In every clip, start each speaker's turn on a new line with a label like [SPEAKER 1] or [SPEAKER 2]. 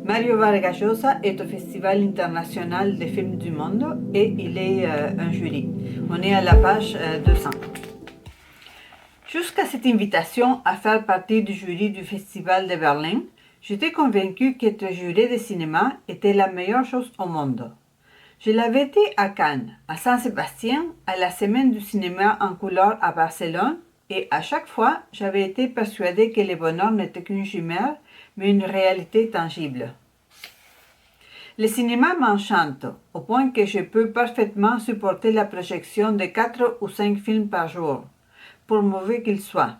[SPEAKER 1] Mario Vargas Llosa est au Festival international des films du monde et il est un jury. On est à la page 200. Jusqu'à cette invitation à faire partie du jury du Festival de Berlin, j'étais convaincue qu'être juré de cinéma était la meilleure chose au monde. Je l'avais été à Cannes, à Saint-Sébastien, à la Semaine du cinéma en couleur à Barcelone, et à chaque fois, j'avais été persuadée que le bonheur n'était qu'une chimère, mais une réalité tangible. Le cinéma m'enchante, au point que je peux parfaitement supporter la projection de 4 ou 5 films par jour, pour mauvais qu'ils soient.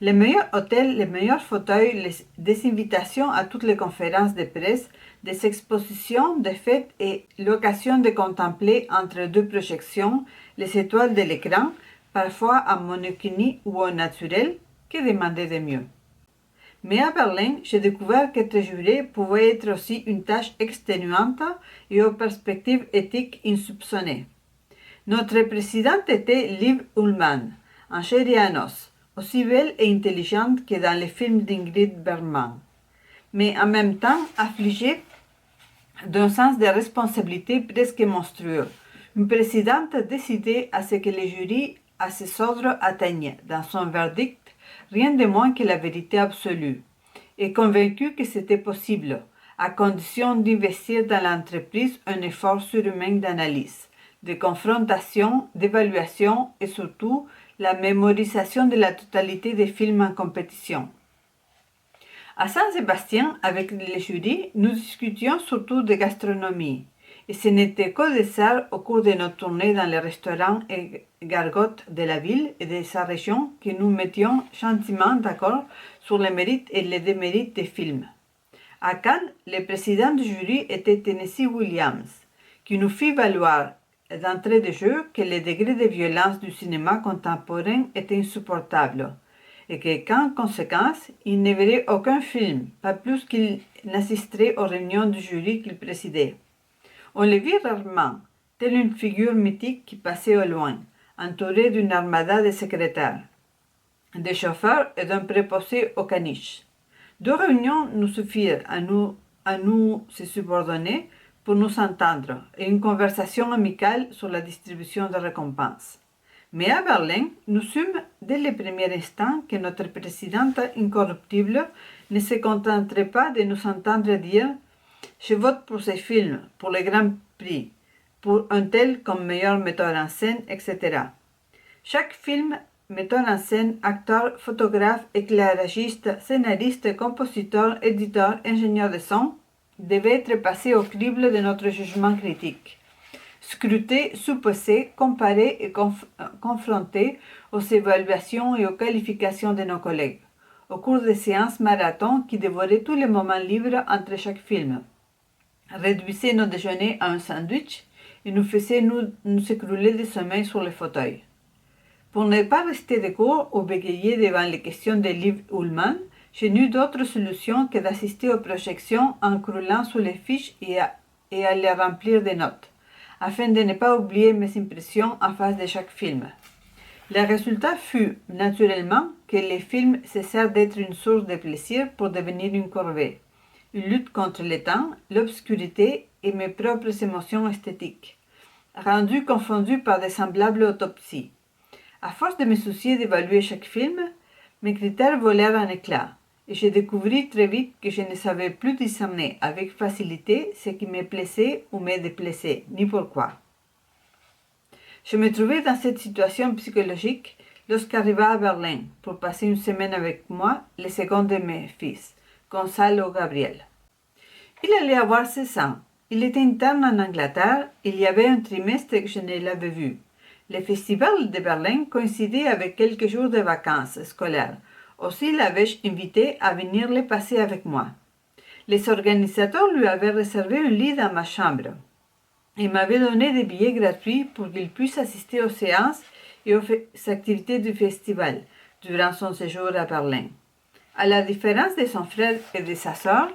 [SPEAKER 1] Les meilleurs hôtels, les meilleurs fauteuils, des invitations à toutes les conférences de presse, des expositions, des fêtes et l'occasion de contempler entre deux projections les étoiles de l'écran, parfois en monokini ou en naturel, que demander de mieux. Mais à Berlin, j'ai découvert qu'être juré pouvait être aussi une tâche exténuante et aux perspectives éthiques insoupçonnées. Notre présidente était Liv Ullmann, en chair et en os, aussi belle et intelligente que dans les films d'Ingrid Bergman, mais en même temps affligée d'un sens de responsabilité presque monstrueux. Une présidente décidée à ce que le jury à ses ordres atteigne, dans son verdict, rien de moins que la vérité absolue, et convaincue que c'était possible, à condition d'investir dans l'entreprise un effort surhumain d'analyse, de confrontation, d'évaluation et surtout la mémorisation de la totalité des films en compétition. À Saint-Sébastien, avec les jurys, nous discutions surtout de gastronomie. Et ce n'était qu'au dessert, au cours de notre tournée dans les restaurants et gargotes de la ville et de sa région, que nous mettions gentiment d'accord sur les mérites et les démérites des films. À Cannes, le président du jury était Tennessee Williams, qui nous fit valoir d'entrée de jeu que le degré de violence du cinéma contemporain était insupportable et que, qu'en conséquence, il ne verrait aucun film, pas plus qu'il n'assisterait aux réunions du jury qu'il présidait. On le vit rarement, telle une figure mythique qui passait au loin, entourée d'une armada de secrétaires, des chauffeurs et d'un préposé au caniche. 2 réunions nous suffirent à nous se subordonner pour nous entendre et une conversation amicale sur la distribution de récompenses. Mais à Berlin, nous sûmes dès le premier instant que notre présidente incorruptible ne se contenterait pas de nous entendre dire « Je vote pour ce film, pour le Grand Prix, pour un tel comme meilleur metteur en scène, etc. » Chaque film, metteur en scène, acteur, photographe, éclairagiste, scénariste, compositeur, éditeur, ingénieur de son, devait être passé au crible de notre jugement critique. Scruté, soupesé, comparé et confronté aux évaluations et aux qualifications de nos collègues, au cours des séances marathon qui dévoraient tous les moments libres entre chaque film, réduisaient nos déjeuners à un sandwich et nous faisaient nous écrouler de sommeil sur les fauteuils. Pour ne pas rester de court ou bégayer devant les questions de Liv Ullmann, je n'eus d'autre solution que d'assister aux projections en croulant sous les fiches et à les remplir de notes, afin de ne pas oublier mes impressions en face de chaque film. Le résultat fut, naturellement, que les films cessèrent d'être une source de plaisir pour devenir une corvée, une lutte contre le temps, l'obscurité et mes propres émotions esthétiques, rendues confondues par de semblables autopsies. À force de me soucier d'évaluer chaque film, mes critères volèrent en éclats, et je découvris très vite que je ne savais plus discerner avec facilité ce qui me plaisait ou me déplaisait, ni pourquoi. Je me trouvais dans cette situation psychologique lorsqu'arriva à Berlin pour passer une semaine avec moi le second de mes fils, Gonzalo Gabriel. Il allait avoir 16 ans. Il était interne en Angleterre. Il y avait un trimestre que je ne l'avais vu. Le festival de Berlin coïncidait avec quelques jours de vacances scolaires. Aussi l'avais-je invité à venir les passer avec moi. Les organisateurs lui avaient réservé un lit dans ma chambre et m'avaient donné des billets gratuits pour qu'il puisse assister aux séances et aux activités du festival durant son séjour à Berlin. À la différence de son frère et de sa sœur,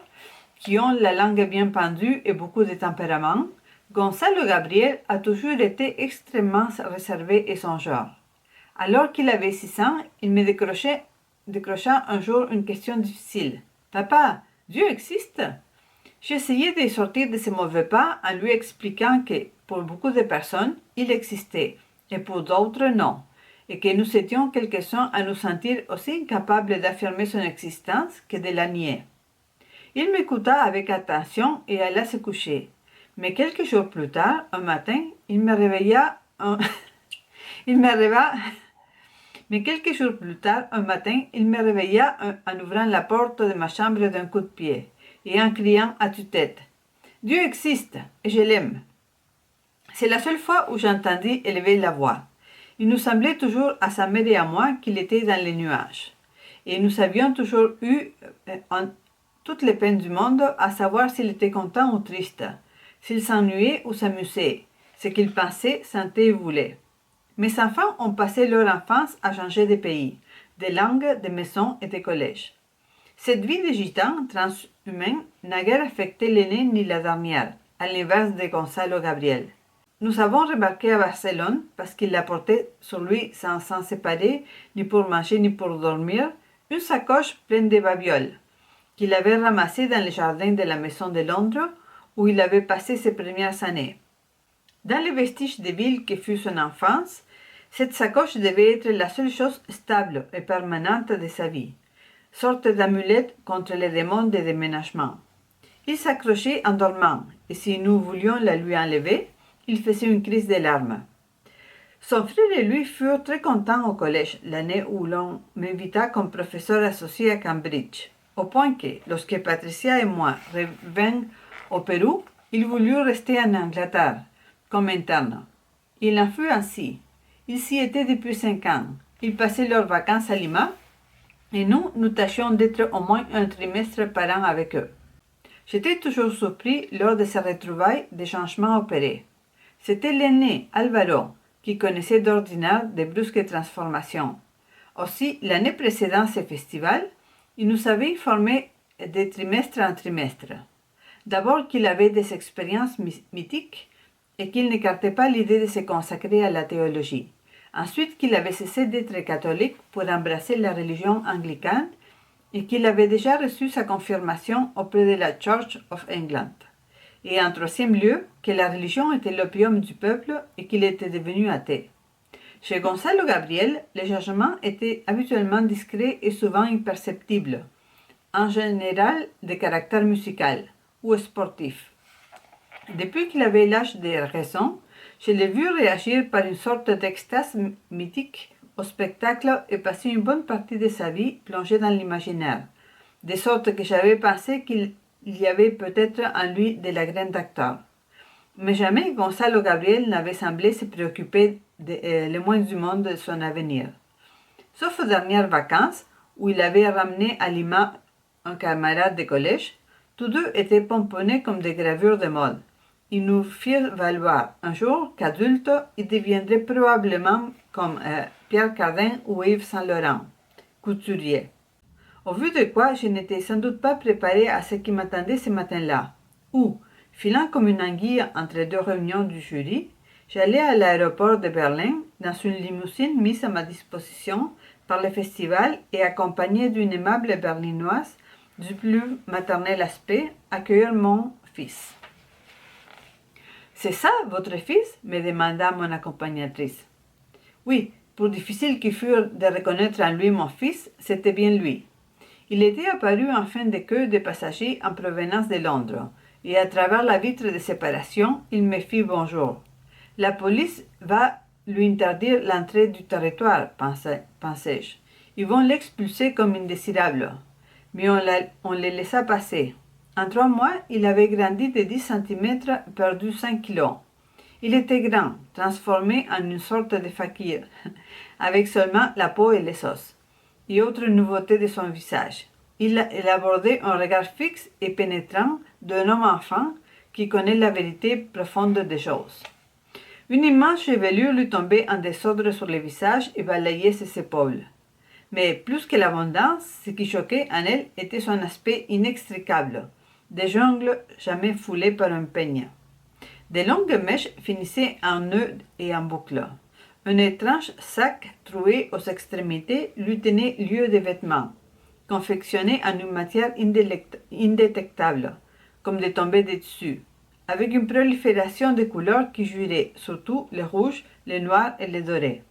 [SPEAKER 1] qui ont la langue bien pendue et beaucoup de tempérament, Gonzalo Gabriel a toujours été extrêmement réservé et songeur. Alors qu'il avait 6 ans, il me décrocha un jour une question difficile. « Papa, Dieu existe ?» J'essayais de sortir de ce mauvais pas en lui expliquant que, pour beaucoup de personnes, il existait, et pour d'autres, non, et que nous étions quelques-uns à nous sentir aussi incapables d'affirmer son existence que de la nier. Il m'écouta avec attention et alla se coucher. Mais quelques jours plus tard, un matin, il me réveilla en ouvrant la porte de ma chambre d'un coup de pied et en criant à tue-tête: Dieu existe et je l'aime. C'est la seule fois où j'entendis élever la voix. Il nous semblait toujours à sa mère et à moi qu'il était dans les nuages. Et nous avions toujours eu toutes les peines du monde à savoir s'il était content ou triste, s'il s'ennuyait ou s'amusait, ce qu'il pensait, sentait et voulait. Mes enfants ont passé leur enfance à changer de pays, de langue, de maison et de collège. Cette vie de gitan transhumain n'a guère affecté l'aîné ni la dernière, à l'inverse de Gonzalo Gabriel. Nous avons remarqué à Barcelone, parce qu'il la portait sur lui sans s'en séparer, ni pour manger ni pour dormir, une sacoche pleine de babioles, qu'il avait ramassée dans le jardin de la maison de Londres, où il avait passé ses premières années. Dans les vestiges de ville que fut son enfance, cette sacoche devait être la seule chose stable et permanente de sa vie, sorte d'amulette contre les démons de déménagement. Il s'accrochait en dormant, et si nous voulions la lui enlever, il faisait une crise de larmes. Son frère et lui furent très contents au collège l'année où l'on m'invita comme professeur associé à Cambridge, au point que, lorsque Patricia et moi revînmes au Pérou, ils voulurent rester en Angleterre, comme interne. Il en fut ainsi. Ils y étaient depuis 5 ans. Ils passaient leurs vacances à Lima, et nous tâchions d'être au moins un trimestre par an avec eux. J'étais toujours surpris lors de ces retrouvailles des changements opérés. C'était l'aîné, Alvaro, qui connaissait d'ordinaire de brusques transformations. Aussi, l'année précédant ce festival, il nous avait informé de trimestre en trimestre. D'abord qu'il avait des expériences mythiques et qu'il n'écartait pas l'idée de se consacrer à la théologie. Ensuite qu'il avait cessé d'être catholique pour embrasser la religion anglicane et qu'il avait déjà reçu sa confirmation auprès de la Church of England. Et en troisième lieu, que la religion était l'opium du peuple et qu'il était devenu athée. Chez Gonzalo Gabriel, les changements étaient habituellement discrets et souvent imperceptibles, en général de caractère musical ou sportif. Depuis qu'il avait l'âge de raison, je l'ai vu réagir par une sorte d'extase mythique au spectacle et passer une bonne partie de sa vie plongé dans l'imaginaire, de sorte que j'avais pensé qu'il y avait peut-être en lui de la graine d'acteur. Mais jamais Gonzalo Gabriel n'avait semblé se préoccuper le moins du monde de son avenir. Sauf aux dernières vacances, où il avait ramené à Lima un camarade de collège, tous deux étaient pomponnés comme des gravures de mode. Ils nous firent valoir un jour qu'adultes, ils deviendraient probablement comme Pierre Cardin ou Yves Saint Laurent, couturiers. Au vu de quoi, je n'étais sans doute pas préparé à ce qui m'attendait ce matin-là, où, filant comme une anguille entre deux réunions du jury, j'allais à l'aéroport de Berlin dans une limousine mise à ma disposition par le festival et accompagnée d'une aimable berlinoise du plus maternel aspect, accueillir mon fils. « C'est ça, votre fils ?» me demanda mon accompagnatrice. Oui, pour difficile qu'il fût de reconnaître en lui mon fils, c'était bien lui. Il était apparu en fin de queue de passagers en provenance de Londres, et à travers la vitre de séparation, il me fit bonjour. La police va lui interdire l'entrée du territoire, pensai-je. Ils vont l'expulser comme indésirable. Mais on le laissa passer. En 3 mois, il avait grandi de 10 cm, perdu 5 kilos. Il était grand, transformé en une sorte de fakir, avec seulement la peau et les os, et autres nouveautés de son visage. Il abordait un regard fixe et pénétrant d'un homme-enfant qui connaît la vérité profonde des choses. Une immense chevelure lui tombait en désordre sur le visage et balayait ses épaules. Mais plus que l'abondance, ce qui choquait en elle était son aspect inextricable, des ongles jamais foulés par un peigne. De longues mèches finissaient en nœuds et en boucles. Un étrange sac troué aux extrémités lui tenait lieu de vêtements, confectionnés en une matière indétectable, comme de tomber dessus, avec une prolifération de couleurs qui jouiraient, surtout le rouge, le noir et le doré.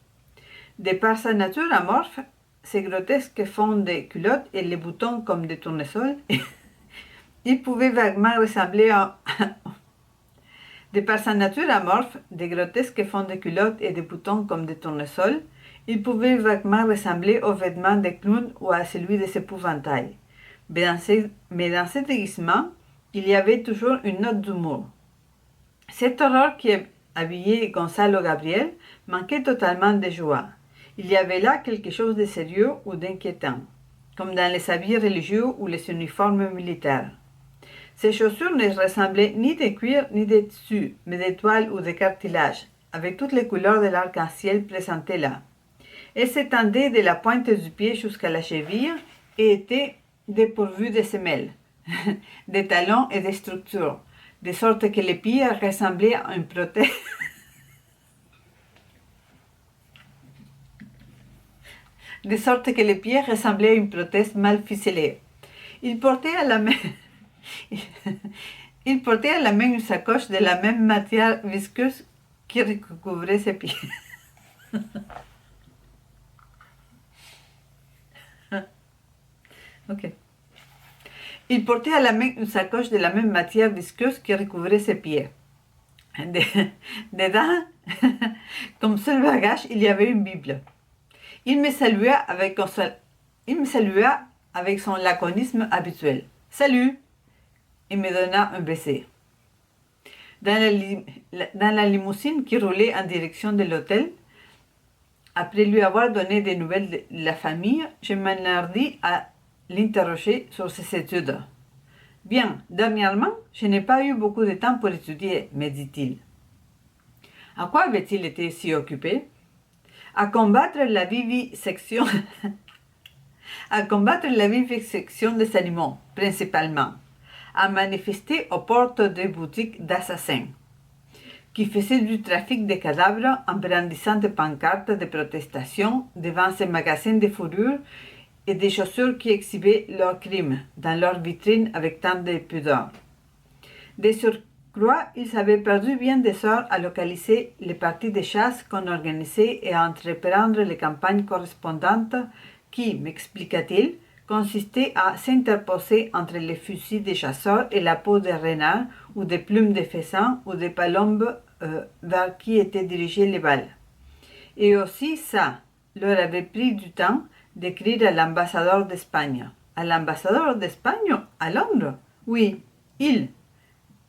[SPEAKER 1] De par sa nature amorphe, ces grotesques fonds de culottes et les boutons comme des tournesols, ils pouvaient vaguement ressembler à... De par sa nature amorphe, des grotesques fonds de culottes et des boutons comme des tournesols, il pouvait vaguement ressembler aux vêtements des clowns ou à celui des épouvantails. Mais dans ce déguisement, il y avait toujours une note d'humour. Cette horreur qui habillait Gonzalo Gabriel manquait totalement de joie. Il y avait là quelque chose de sérieux ou d'inquiétant, comme dans les habits religieux ou les uniformes militaires. Ces chaussures ne ressemblaient ni de cuir ni de tissu, mais de toile ou de cartilage, avec toutes les couleurs de l'arc-en-ciel présentées là. Elles s'étendaient de la pointe du pied jusqu'à la cheville et étaient dépourvues de semelles, de talons et de structures, de sorte que les pieds ressemblaient à une prothèse. De sorte que les pieds ressemblaient à une prothèse mal ficelée. Il portait à la main une sacoche de la même matière visqueuse qui recouvrait ses pieds. Ok. Il portait à la main une sacoche de la même matière visqueuse qui recouvrait ses pieds. Dedans, comme seul bagage, il y avait une Bible. Il me salua avec son laconisme habituel. « Salut !» Il me donna un baiser. Dans la limousine qui roulait en direction de l'hôtel, après lui avoir donné des nouvelles de la famille, je m'enhardis à l'interroger sur ses études. « Bien, dernièrement, je n'ai pas eu beaucoup de temps pour étudier, me dit-il. À quoi avait-il été si occupé? À combattre la vivisection des animaux, principalement, à manifester aux portes des boutiques d'assassins, qui faisaient du trafic de cadavres en brandissant des pancartes de protestation devant ces magasins de fourrure et des chaussures qui exhibaient leurs crimes dans leurs vitrines avec tant de pudeur. De surcroît, ils avaient perdu bien des heures à localiser les parties de chasse qu'on organisait et à entreprendre les campagnes correspondantes qui, m'expliqua-t-il, consistaient à s'interposer entre les fusils des chasseurs et la peau des renards ou des plumes de faisans ou des palombes vers qui étaient dirigées les balles. Et aussi ça leur avait pris du temps d'écrire à l'ambassadeur d'Espagne. À l'ambassadeur d'Espagne à Londres? Oui, il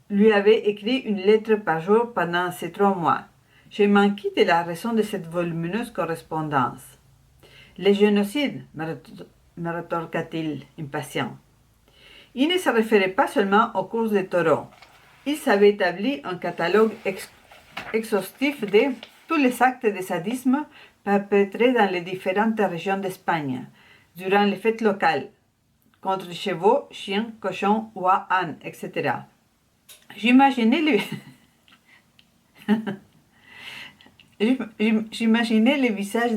[SPEAKER 1] lui avait écrit une lettre par jour pendant ces 3 mois. Je m'enquis de la raison de cette volumineuse correspondance. Le génocide, me rétorqua-t-il, impatient. Il ne se référait pas seulement aux courses de taureaux. Il s'avait établi un catalogue exhaustif de tous les actes de sadisme perpétrés dans les différentes régions d'Espagne, durant les fêtes locales, contre les chevaux, chiens, cochons, oies, ânes, etc. J'imaginais le visage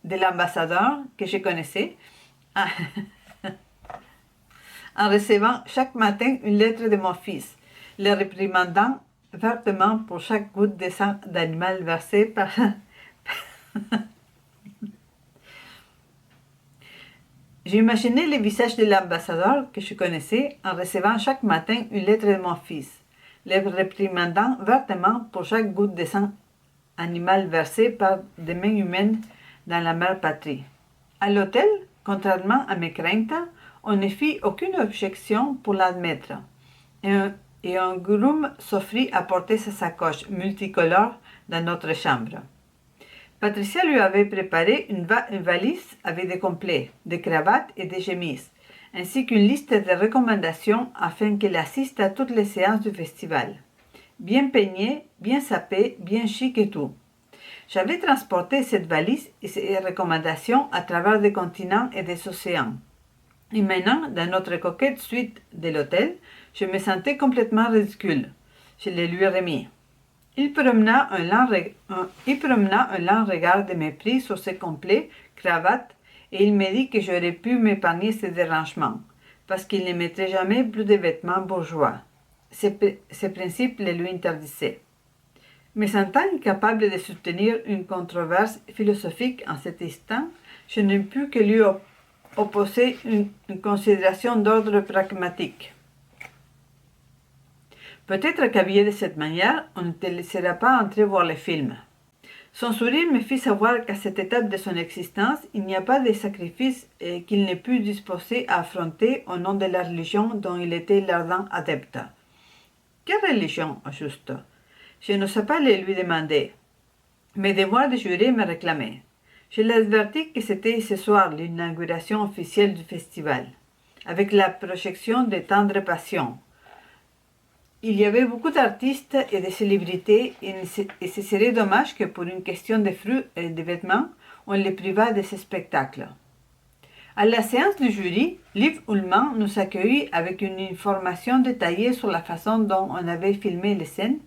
[SPEAKER 1] de l'ambassadeur que je connaissais en recevant chaque matin une lettre de mon fils, le réprimandant vertement pour chaque goutte de sang d'animal versée par... J'imaginais le visage de l'ambassadeur que je connaissais en recevant chaque matin une lettre de mon fils, le réprimandant vertement pour chaque goutte de sang animal versé par des mains humaines dans la mère patrie. À l'hôtel, contrairement à mes craintes, on ne fit aucune objection pour l'admettre, et un groom s'offrit à porter sa sacoche multicolore dans notre chambre. Patricia lui avait préparé une valise avec des complets, des cravates et des chemises, ainsi qu'une liste de recommandations afin qu'elle assiste à toutes les séances du festival. Bien peignée, bien sapée, bien chic et tout. J'avais transporté cette valise et ces recommandations à travers des continents et des océans. Et maintenant, dans notre coquette suite de l'hôtel, je me sentais complètement ridicule. Je les lui remis. Il promena un lent regard de mépris sur ses complets, cravates, et il me dit que j'aurais pu m'épargner ces dérangements, parce qu'il ne mettrait jamais plus de vêtements bourgeois. ces principes les lui interdisaient. Me sentant incapable de soutenir une controverse philosophique en cet instant, je n'ai pu que lui opposer une considération d'ordre pragmatique. Peut-être qu'habillé de cette manière, on ne te laissera pas entrer voir le film. Son sourire me fit savoir qu'à cette étape de son existence, il n'y a pas de sacrifice qu'il n'ait pu disposer à affronter au nom de la religion dont il était l'ardent adepte. Quelle religion, au juste? Je n'osais pas le lui demander. Mes devoirs de juré me réclamaient. Je l'avertis que c'était ce soir l'inauguration officielle du festival, avec la projection de tendres passions. Il y avait beaucoup d'artistes et de célébrités et ce serait dommage que pour une question de fruits et de vêtements, on les privât de ce spectacle. À la séance du jury, Liv Ullmann nous accueillit avec une information détaillée sur la façon dont on avait filmé les scènes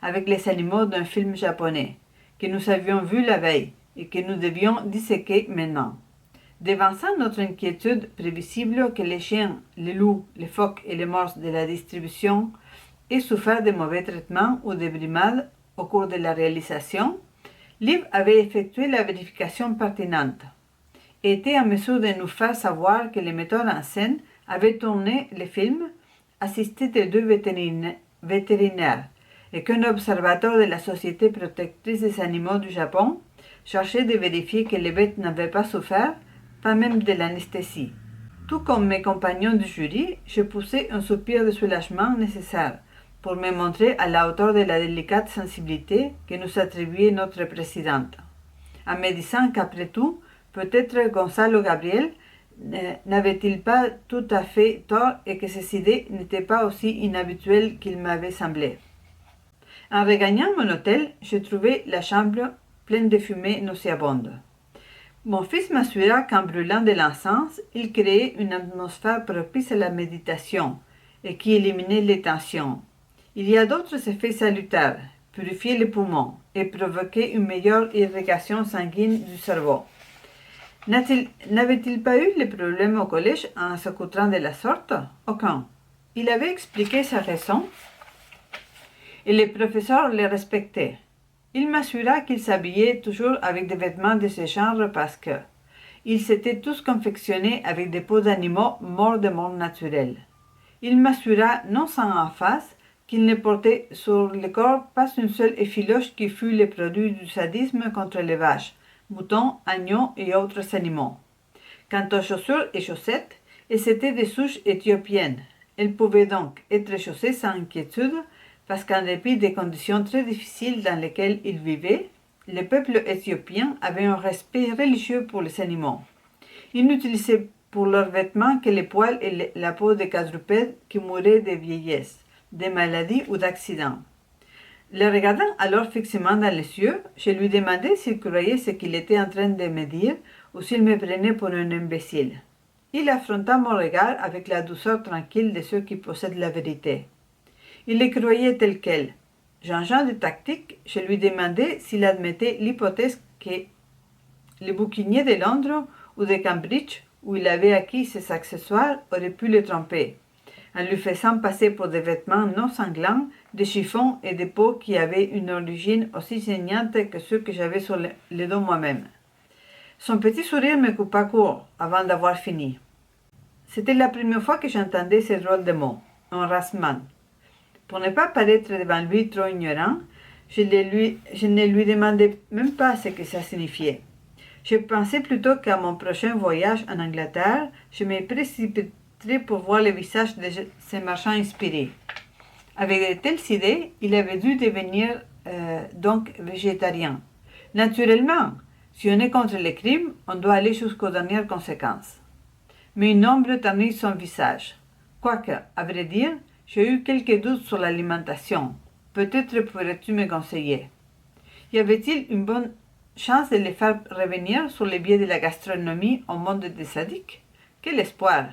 [SPEAKER 1] avec les animaux d'un film japonais, que nous avions vu la veille et que nous devions disséquer maintenant. Devançant notre inquiétude prévisible que les chiens, les loups, les phoques et les morses de la distribution aient souffert de mauvais traitements ou de brimades au cours de la réalisation, Liv avait effectué la vérification pertinente et était en mesure de nous faire savoir que les metteurs en scène avaient tourné le film assistés de 2 vétérinaires et qu'un observateur de la Société protectrice des animaux du Japon cherchait de vérifier que les bêtes n'avaient pas souffert, pas même de l'anesthésie. Tout comme mes compagnons du jury, je poussai un soupir de soulagement nécessaire pour me montrer à la hauteur de la délicate sensibilité que nous attribuait notre présidente, en me disant qu'après tout, peut-être Gonzalo Gabriel n'avait-il pas tout à fait tort et que ces idées n'étaient pas aussi inhabituelles qu'il m'avait semblé. En regagnant mon hôtel, je trouvai la chambre pleine de fumée nauséabonde. Mon fils m'assura qu'en brûlant de l'encens, il créait une atmosphère propice à la méditation et qui éliminait les tensions. Il y a d'autres effets salutaires, purifier les poumons et provoquer une meilleure irrigation sanguine du cerveau. N'avait-il pas eu les problèmes au collège en s'accoutrant de la sorte? Aucun. Il avait expliqué sa raison et les professeurs le respectaient. Il m'assura qu'il s'habillait toujours avec des vêtements de ce genre parce que ils s'étaient tous confectionnés avec des peaux d'animaux morts de mort naturelle. Il m'assura, non sans emphase, qu'il ne portait sur le corps pas une seule effiloche qui fût le produit du sadisme contre les vaches, moutons, agneaux et autres animaux. Quant aux chaussures et chaussettes, elles étaient des souches éthiopiennes. Elles pouvaient donc être chaussées sans inquiétude, parce qu'en dépit des conditions très difficiles dans lesquelles ils vivaient, le peuple éthiopien avait un respect religieux pour les animaux. Ils n'utilisaient pour leurs vêtements que les poils et la peau des quadrupèdes qui mouraient de vieillesse, de maladies ou d'accidents. Le regardant alors fixement dans les yeux, je lui demandai s'il croyait ce qu'il était en train de me dire ou s'il me prenait pour un imbécile. Il affronta mon regard avec la douceur tranquille de ceux qui possèdent la vérité. Il les croyait tel quel. Changeant de tactique, je lui demandai s'il admettait l'hypothèse que le bouquinier de Londres ou de Cambridge, où il avait acquis ses accessoires, aurait pu le tromper, en lui faisant passer pour des vêtements non sanglants, des chiffons et des peaux qui avaient une origine aussi saignante que ceux que j'avais sur le dos moi-même. Son petit sourire me coupa court avant d'avoir fini. C'était la première fois que j'entendais ce drôle de mot, un rasman. Pour ne pas paraître devant lui trop ignorant, je ne lui demandai même pas ce que ça signifiait. Je pensais plutôt qu'à mon prochain voyage en Angleterre, je me précipiterais pour voir le visage de ces marchands inspirés. Avec de telles idées, il avait dû devenir donc végétarien. Naturellement, si on est contre le crime, on doit aller jusqu'aux dernières conséquences. Mais une ombre ternit son visage. Quoique, à vrai dire, j'ai eu quelques doutes sur l'alimentation. Peut-être pourrais-tu me conseiller. Y avait-il une bonne chance de les faire revenir sur les biais de la gastronomie au monde des sadiques? Quel espoir!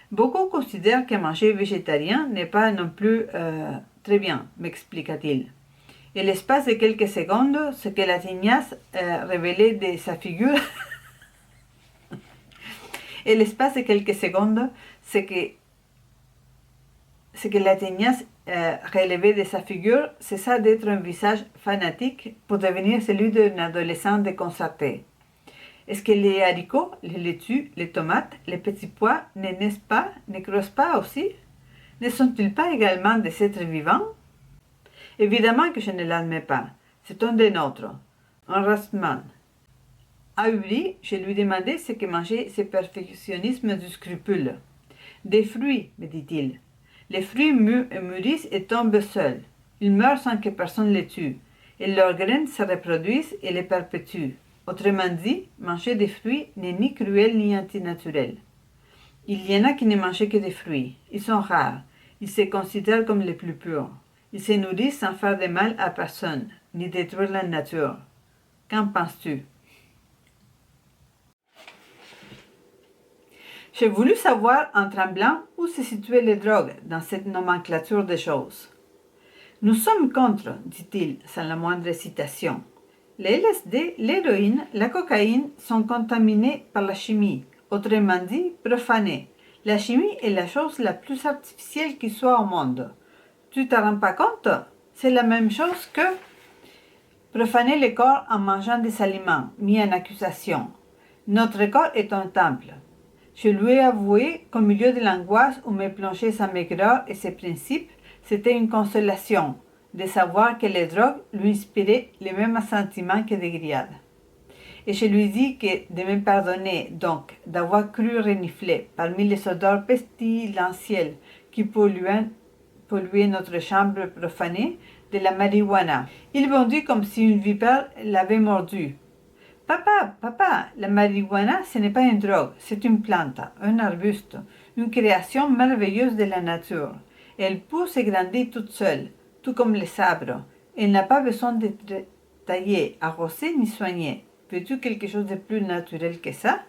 [SPEAKER 1] Beaucoup considèrent que manger végétarien n'est pas non plus très bien, m'expliqua-t-il. Et l'espace de quelques secondes, ce que la tignasse révélait de sa figure, ce que l'Athénias relevait de sa figure, c'est ça d'être un visage fanatique pour devenir celui d'un adolescent déconcerté. Est-ce que les haricots, les laitues, les tomates, les petits pois ne naissent pas, ne creusent pas aussi? Ne sont-ils pas également des êtres vivants? Évidemment que je ne l'admets pas. C'est un des nôtres, un Rastman. Ahuri, je lui demandai ce que mangeait ce perfectionnisme du scrupule. Des fruits, me dit-il. Les fruits mûrissent et tombent seuls. Ils meurent sans que personne les tue. Et leurs graines se reproduisent et les perpétuent. Autrement dit, manger des fruits n'est ni cruel ni antinaturel. Il y en a qui ne mangent que des fruits. Ils sont rares. Ils se considèrent comme les plus purs. Ils se nourrissent sans faire de mal à personne, ni détruire la nature. Qu'en penses-tu? J'ai voulu savoir en tremblant où se situaient les drogues dans cette nomenclature des choses. Nous sommes contre, dit-il, sans la moindre hésitation. Les LSD, l'héroïne, la cocaïne sont contaminés par la chimie, autrement dit, profanés. La chimie est la chose la plus artificielle qui soit au monde. Tu te rends pas compte? C'est la même chose que profaner le corps en mangeant des aliments mis en accusation. Notre corps est un temple. Je lui ai avoué qu'au milieu de l'angoisse où me plongeait sa maigreur et ses principes, c'était une consolation de savoir que les drogues lui inspiraient les mêmes sentiments que des grillades. Et je lui dis que de me pardonner donc d'avoir cru renifler parmi les odeurs pestilentielles qui polluaient notre chambre profanée de la marijuana. Il bondit comme si une vipère l'avait mordu. Papa, la marijuana, ce n'est pas une drogue, c'est une plante, un arbuste, une création merveilleuse de la nature. Elle pousse et grandit toute seule, tout comme les arbres. Elle n'a pas besoin d'être taillée, arrosée ni soignée. Veux-tu quelque chose de plus naturel que ça?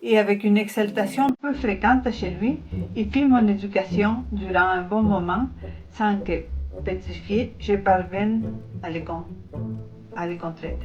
[SPEAKER 1] Et avec une exaltation peu fréquente chez lui, il fit mon éducation durant un bon moment, sans que, pétrifié, je parvienne à le contrer.